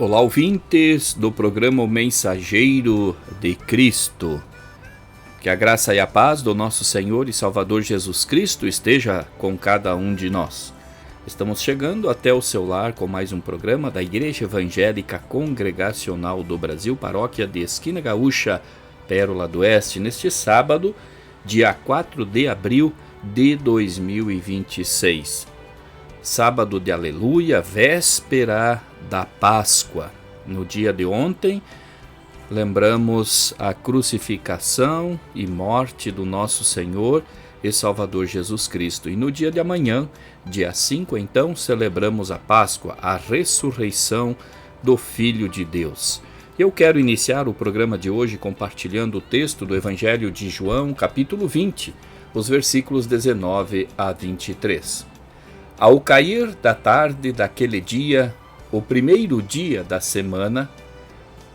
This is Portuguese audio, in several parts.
Olá, ouvintes do programa O Mensageiro de Cristo. Que a graça e a paz do nosso Senhor e Salvador Jesus Cristo esteja com cada um de nós. Estamos chegando até o seu lar com mais um programa da Igreja Evangélica Congregacional do Brasil, Paróquia de Esquina Gaúcha, Pérola do Oeste, neste sábado, dia 4 de abril de 2026. Sábado de Aleluia, véspera da Páscoa. No dia de ontem, lembramos a crucificação e morte do nosso Senhor e Salvador Jesus Cristo. E no dia de amanhã, dia 5, então, celebramos a Páscoa, a ressurreição do Filho de Deus. Eu quero iniciar o programa de hoje compartilhando o texto do Evangelho de João, capítulo 20, os versículos 19 a 23. Ao cair da tarde daquele dia, o primeiro dia da semana,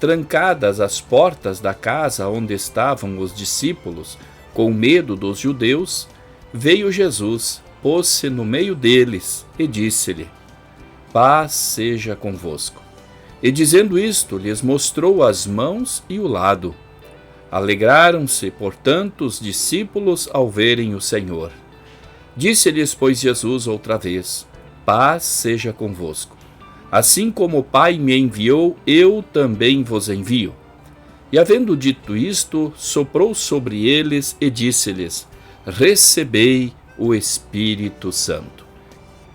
trancadas as portas da casa onde estavam os discípulos, com medo dos judeus, veio Jesus, pôs-se no meio deles e disse-lhe: Paz seja convosco. E dizendo isto, lhes mostrou as mãos e o lado. Alegraram-se, portanto, os discípulos ao verem o Senhor. Disse-lhes, pois, Jesus outra vez: Paz seja convosco. Assim como o Pai me enviou, eu também vos envio. E havendo dito isto, soprou sobre eles e disse-lhes: Recebei o Espírito Santo.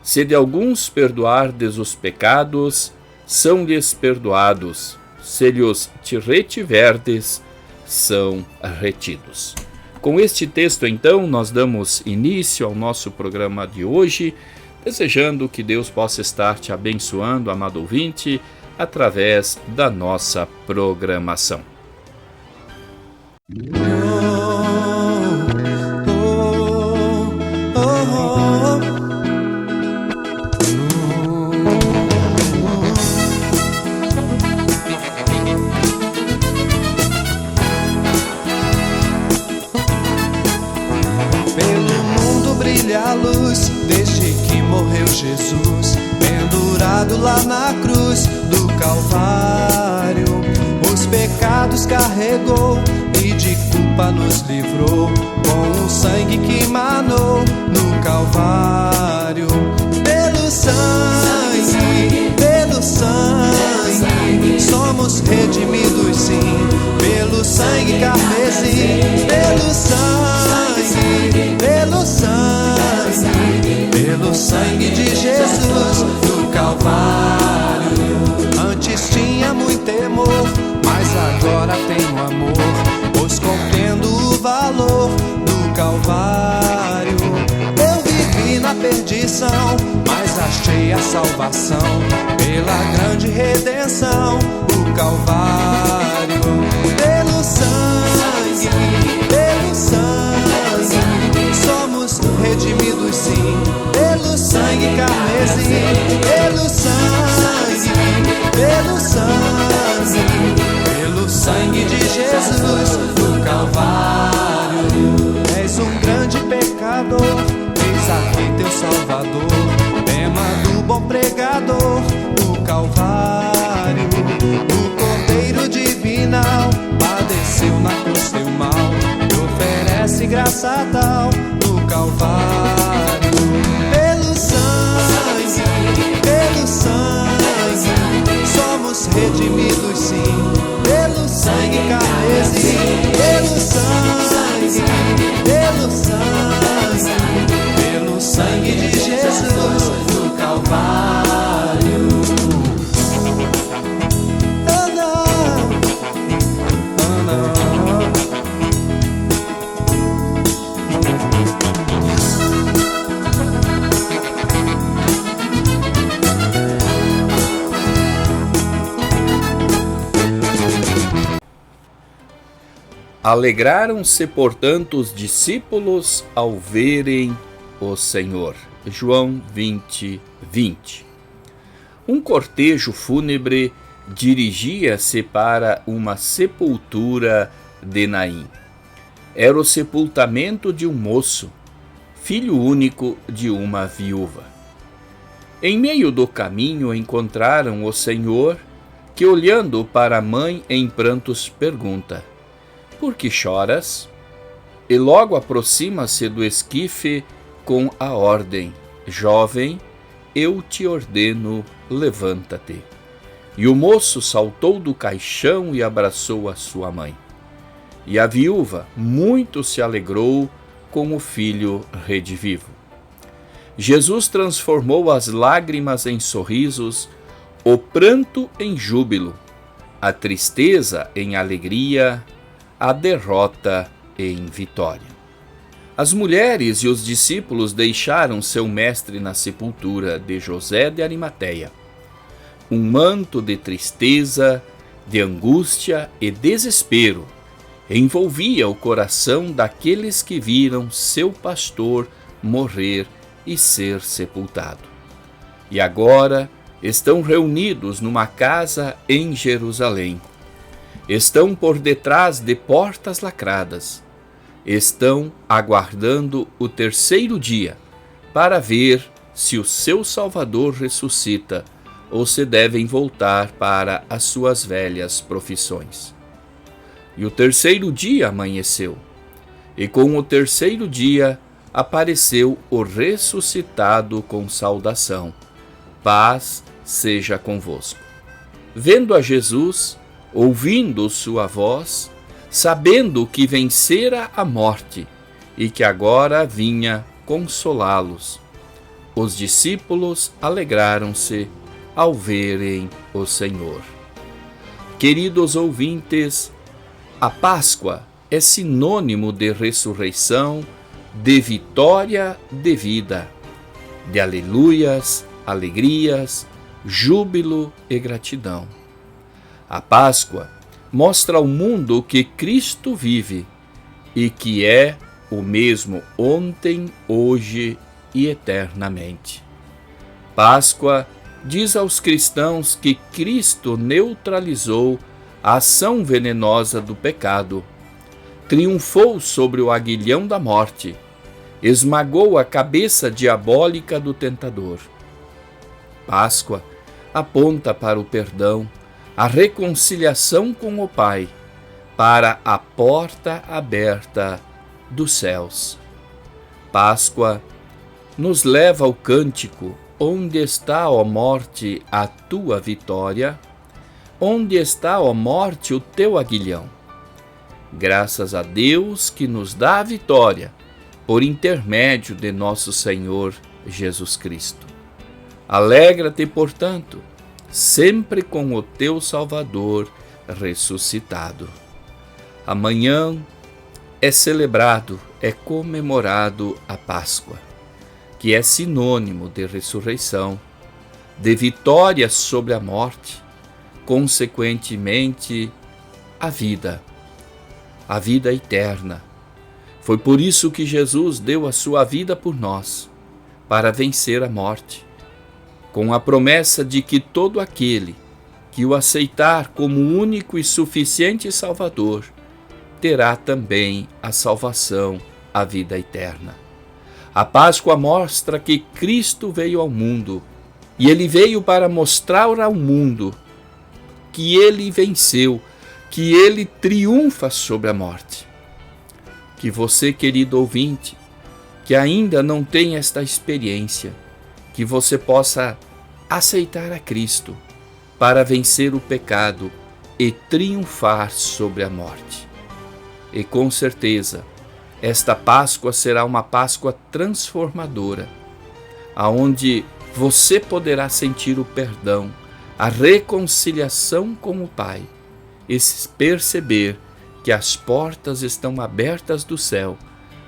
Se de alguns perdoardes os pecados, são-lhes perdoados. Se lhes te retiverdes, são retidos. Com este texto, então, nós damos início ao nosso programa de hoje, desejando que Deus possa estar te abençoando, amado ouvinte, através da nossa programação. A luz, desde que morreu Jesus, pendurado lá na cruz do Calvário, os pecados carregou e de culpa nos livrou, com o sangue que manou no Calvário. Pelo sangue, somos redimidos sim, pelo sangue carmesim, pelo sangue de Jesus do Calvário. Antes tinha muito temor, mas agora tenho amor, pois compreendo o valor do Calvário. Eu vivi na perdição, mas achei a salvação pela grande redenção, o Calvário. Pelo sangue, somos redimidos sim, pelo sangue carmesim, pelo sangue de Jesus do Calvário. És um grande pecador, eis aqui teu Salvador, tema do bom pregador, o Calvário. O Cordeiro divinal padeceu na cruz teu mal, e oferece graça tal no Calvário. Pelo sangue, somos redimidos sim, pelo sangue carmesim, pelo sangue de Jesus do Calvário. Alegraram-se, portanto, os discípulos ao verem o Senhor. João 20, 20. Um cortejo fúnebre dirigia-se para uma sepultura de Naim. Era o sepultamento de um moço, filho único de uma viúva. Em meio do caminho encontraram o Senhor, que, olhando para a mãe em prantos, pergunta: por que choras? E logo aproxima-se do esquife com a ordem: jovem, eu te ordeno, levanta-te. E o moço saltou do caixão e abraçou a sua mãe. E a viúva muito se alegrou com o filho redivivo. Jesus transformou as lágrimas em sorrisos, o pranto em júbilo, a tristeza em alegria, a derrota em vitória. As mulheres e os discípulos deixaram seu mestre na sepultura de José de Arimateia. Um manto de tristeza, de angústia e desespero envolvia o coração daqueles que viram seu pastor morrer e ser sepultado. E agora estão reunidos numa casa em Jerusalém. Estão por detrás de portas lacradas. Estão aguardando o terceiro dia para ver se o seu Salvador ressuscita ou se devem voltar para as suas velhas profissões. E o terceiro dia amanheceu, e com o terceiro dia apareceu o ressuscitado com saudação: paz seja convosco. Vendo a Jesus, ouvindo sua voz, sabendo que vencera a morte e que agora vinha consolá-los, os discípulos alegraram-se ao verem o Senhor. Queridos ouvintes, a Páscoa é sinônimo de ressurreição, de vitória, de vida, de aleluias, alegrias, júbilo e gratidão. A Páscoa mostra ao mundo que Cristo vive e que é o mesmo ontem, hoje e eternamente. Páscoa diz aos cristãos que Cristo neutralizou a ação venenosa do pecado, triunfou sobre o aguilhão da morte, esmagou a cabeça diabólica do tentador. Páscoa aponta para o perdão, a reconciliação com o Pai, para a porta aberta dos céus. Páscoa nos leva ao cântico: onde está, ó morte, a tua vitória? Onde está, ó morte, o teu aguilhão? Graças a Deus que nos dá a vitória, por intermédio de nosso Senhor Jesus Cristo. Alegra-te, portanto, sempre com o teu Salvador ressuscitado. Amanhã é celebrado, é comemorado a Páscoa, que é sinônimo de ressurreição, de vitória sobre a morte, consequentemente, a vida eterna. Foi por isso que Jesus deu a sua vida por nós, para vencer a morte, com a promessa de que todo aquele que o aceitar como único e suficiente Salvador, terá também a salvação, a vida eterna. A Páscoa mostra que Cristo veio ao mundo, e ele veio para mostrar ao mundo que ele venceu, que ele triunfa sobre a morte. Que você, querido ouvinte, que ainda não tem esta experiência, que você possa aceitar a Cristo para vencer o pecado e triunfar sobre a morte. E com certeza, esta Páscoa será uma Páscoa transformadora, aonde você poderá sentir o perdão, a reconciliação com o Pai e perceber que as portas estão abertas do céu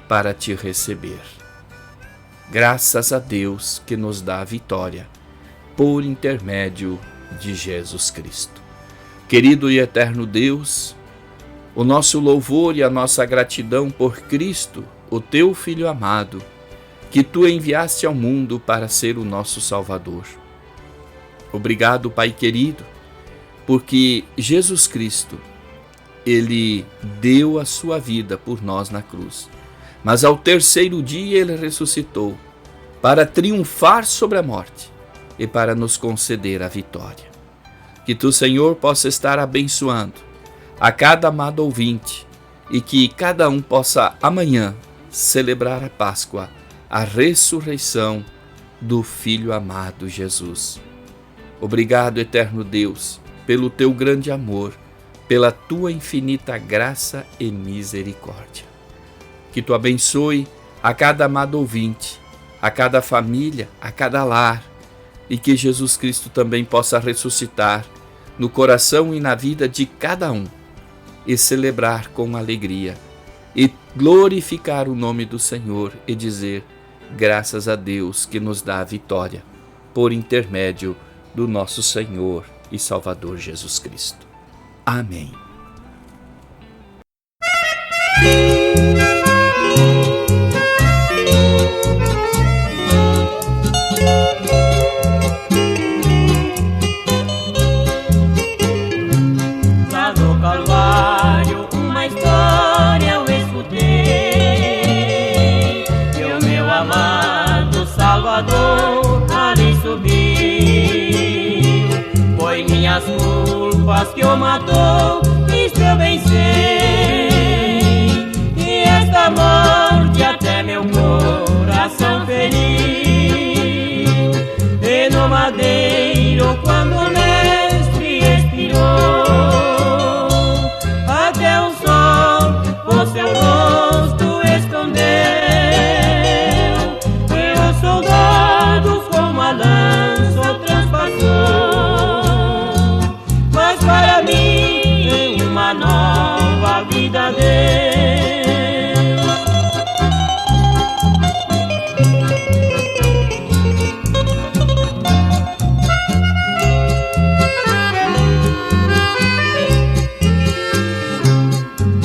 para te receber. Graças a Deus que nos dá a vitória por intermédio de Jesus Cristo. Querido e eterno Deus, o nosso louvor e a nossa gratidão por Cristo, o teu Filho amado, que tu enviaste ao mundo para ser o nosso Salvador. Obrigado, Pai querido, porque Jesus Cristo, ele deu a sua vida por nós na cruz, mas ao terceiro dia ele ressuscitou para triunfar sobre a morte e para nos conceder a vitória. Que tu, Senhor, possa estar abençoando a cada amado ouvinte e que cada um possa amanhã celebrar a Páscoa, a ressurreição do Filho amado Jesus. Obrigado, eterno Deus, pelo teu grande amor, pela tua infinita graça e misericórdia. Que tu abençoe a cada amado ouvinte, a cada família, a cada lar, e que Jesus Cristo também possa ressuscitar no coração e na vida de cada um e celebrar com alegria e glorificar o nome do Senhor e dizer graças a Deus que nos dá a vitória por intermédio do nosso Senhor e Salvador Jesus Cristo. Amém. Lá no Calvário uma história eu escutei, que o meu amado Salvador ali subiu. Foi minhas culpas que o matou, isto eu venci. E esta morte até meu coração feriu. E no madeiro quando o mestre expirou, até o sol o seu rosto escondeu. E os soldados com uma lança o transpassou, mas para mim uma nova vida deu.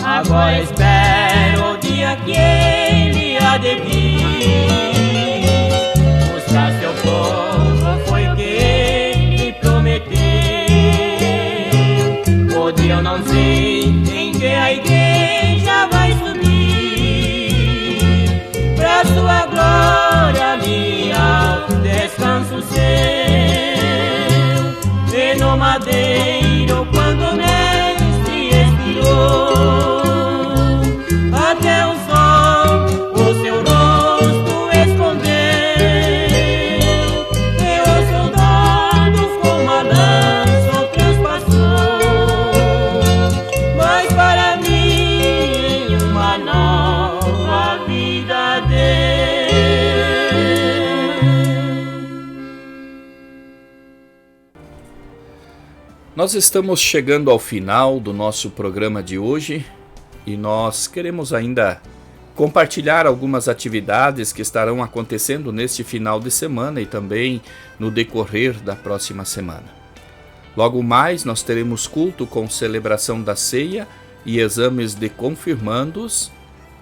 Agora espero o dia que ele há de vir, buscar seu povo foi o que ele prometeu. O dia eu não sei em que a igreja vai subir, pra sua glória ali ao descanso seu. E no madeiro quando o mestre expirou, até o sol o seu rosto escondeu. E os soldados com uma lança o transpassou, mas para mim uma nova vida deu. Nós estamos chegando ao final do nosso programa de hoje e nós queremos ainda compartilhar algumas atividades que estarão acontecendo neste final de semana e também no decorrer da próxima semana. Logo mais nós teremos culto com celebração da ceia e exames de confirmandos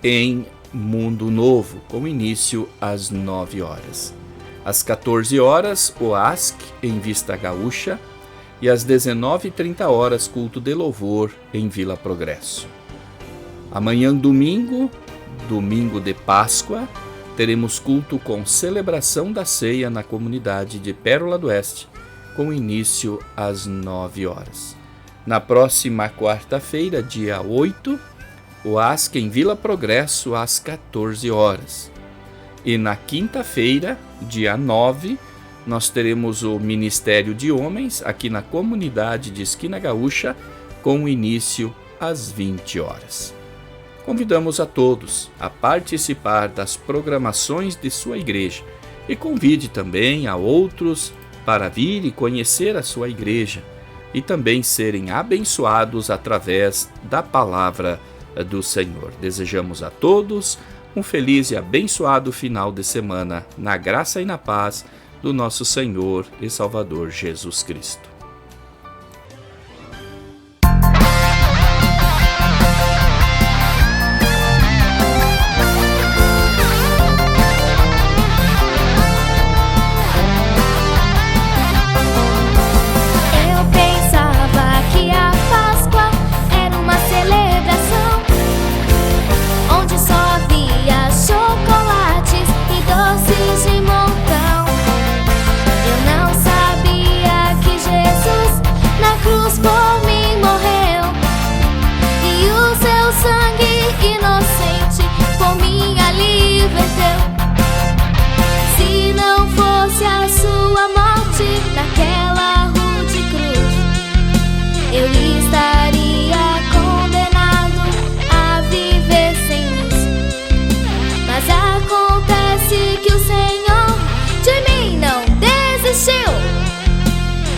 em Mundo Novo, com início às 9 horas. Às 14 horas, o ASC em Vista Gaúcha e às 19h30 culto de louvor em Vila Progresso. Amanhã, domingo de Páscoa, teremos culto com celebração da ceia na comunidade de Pérola do Oeste, com início às 9 horas. Na próxima quarta-feira, dia 8, o ASC em Vila Progresso às 14 horas. E na quinta-feira, dia 9, nós teremos o Ministério de Homens aqui na comunidade de Esquina Gaúcha, com início às 20 horas. Convidamos a todos a participar das programações de sua igreja e convide também a outros para vir e conhecer a sua igreja e também serem abençoados através da palavra do Senhor. Desejamos a todos um feliz e abençoado final de semana na graça e na paz do nosso Senhor e Salvador Jesus Cristo. De montão, eu não sabia que Jesus sangue inocente por mim ali verteu. Se não fosse a sua morte naquela rude cruz, eu estaria condenado a viver sem luz. Mas acontece que o Senhor de mim não desistiu,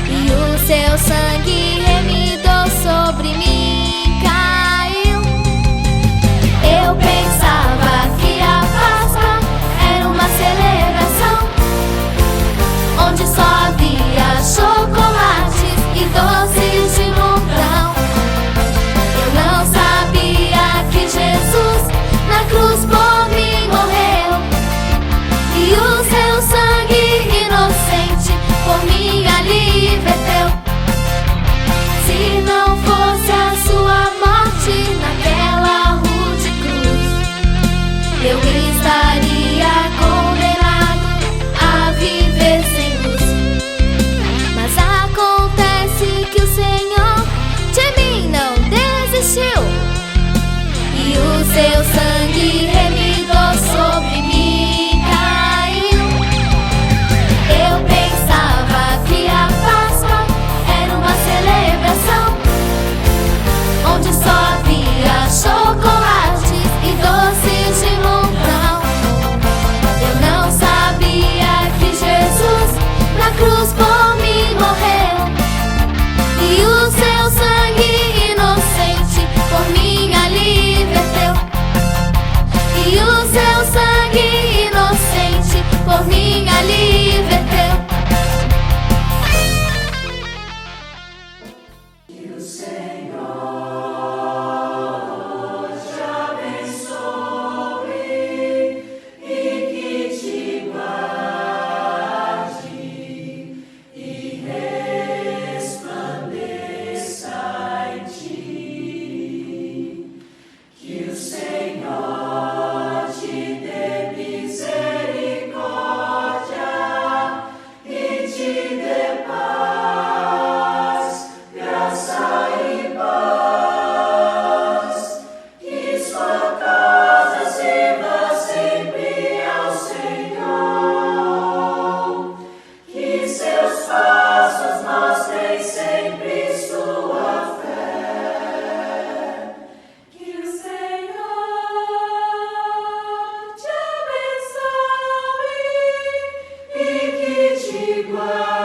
e o seu sangue remidou sobre mim, caiu. Eu pensava que a Páscoa era uma celebração onde só havia chocolates e doces de montão. Eu não sabia que Jesus na cruz por mim morreu, e o seu sangue inocente por mim ali verteu. Se não fosse a sua morte naquela rude cruz, eu estaria condenado a viver sem luz. Mas acontece que o Senhor de mim não desistiu, e o seu sangue remidou sobre mim, caiu. Eu pensava que a Páscoa era uma celebração onde só havia chocolates e doces de montão. Eu não sabia que Jesus na cruz por mim morreu, e o seu sangue inocente por mim ali verteu. E o seu sangue inocente por mim ali verteu. Que o Senhor te abençoe e que te guarde e resplandeça em ti. Que o Senhor te dê misericórdia e te dê paz, graça e paz. Que sua casa sirva sempre ao Senhor, que seus passos mostrem sempre sua fé. Que o Senhor te abençoe e que te guarde.